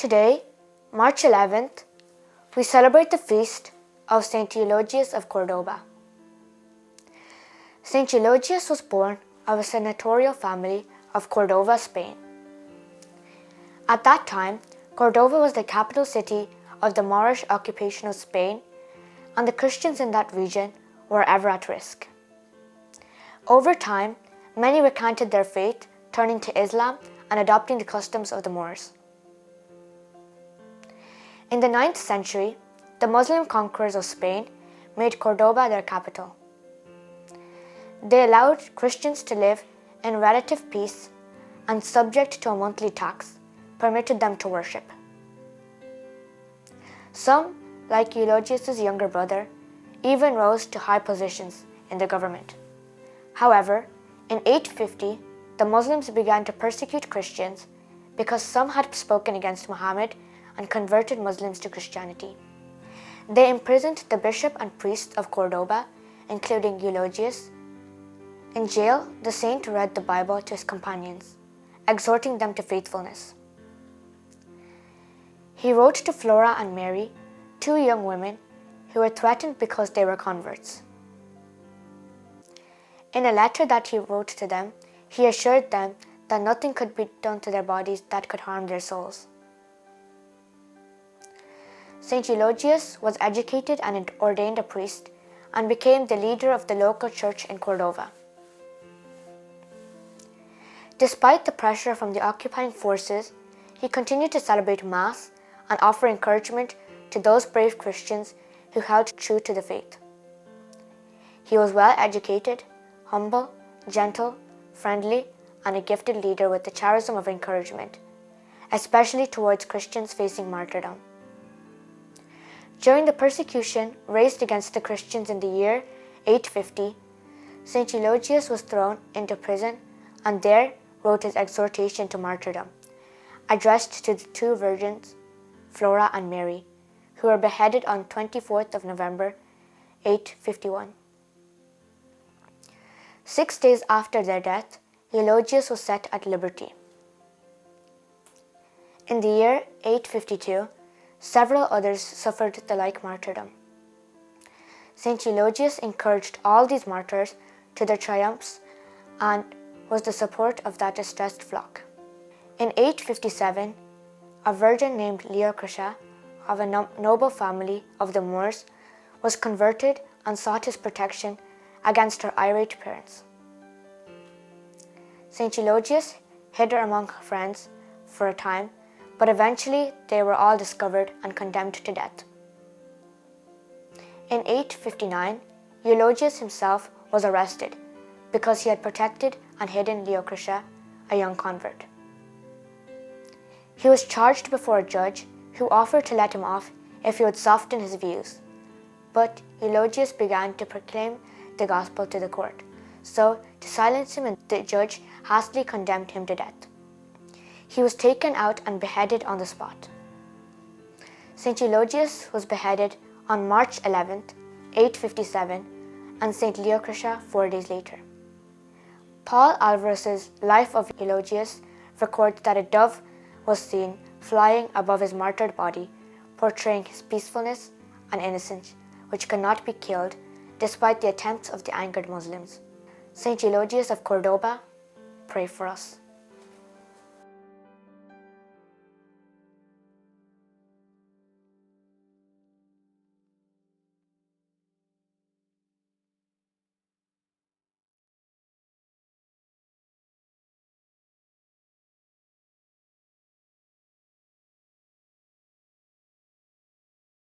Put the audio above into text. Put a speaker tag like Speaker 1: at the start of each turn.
Speaker 1: Today, March 11th, we celebrate the feast of Saint Eologius of Cordoba. Saint Eologius was born of a senatorial family of Cordoba, Spain. At that time, Cordoba was the capital city of the Moorish occupation of Spain, and the Christians in that region were ever at risk. Over time, many recanted their faith, turning to Islam and adopting the customs of the Moors. In the 9th century, the Muslim conquerors of Spain made Cordoba their capital. They allowed Christians to live in relative peace and, subject to a monthly tax, permitted them to worship. Some, like Eologius' younger brother, even rose to high positions in the government. However, in 850, the Muslims began to persecute Christians because some had spoken against Muhammad and converted Muslims to Christianity. They imprisoned the bishop and priests of Cordoba, including Eologius. In jail, the saint read the Bible to his companions, exhorting them to faithfulness. He wrote to Flora and Mary, two young women who were threatened because they were converts. In a letter that he wrote to them, he assured them that nothing could be done to their bodies that could harm their souls. Saint Eologius was educated and ordained a priest and became the leader of the local church in Cordoba. Despite the pressure from the occupying forces, he continued to celebrate Mass and offer encouragement to those brave Christians who held true to the faith. He was well educated, humble, gentle, friendly, and a gifted leader with the charism of encouragement, especially towards Christians facing martyrdom. During the persecution raised against the Christians in the year 850, Saint Eologius was thrown into prison and there wrote his exhortation to martyrdom, addressed to the two virgins, Flora and Mary, who were beheaded on 24th of November 851. 6 days after their death, Eologius was set at liberty. In the year 852, several others suffered the like martyrdom. Saint Eologius encouraged all these martyrs to their triumphs and was the support of that distressed flock. In 857, a virgin named Eologius of a noble family of the Moors was converted and sought his protection against her irate parents. Saint Eologius hid her among her friends for a time, but eventually they were all discovered and condemned to death. In 859, Eologius himself was arrested because he had protected and hidden Eologius, a young convert. He was charged before a judge who offered to let him off if he would soften his views, but Eologius began to proclaim the gospel to the court, so to silence him, the judge hastily condemned him to death. He was taken out and beheaded on the spot. Saint Eologius was beheaded on March 11th, 857, and Saint Eologius 4 days later. Paul Alvarez's Life of Eologius records that a dove was seen flying above his martyred body, portraying his peacefulness and innocence, which could not be killed despite the attempts of the angered Muslims. Saint Eologius of Cordoba, pray for us.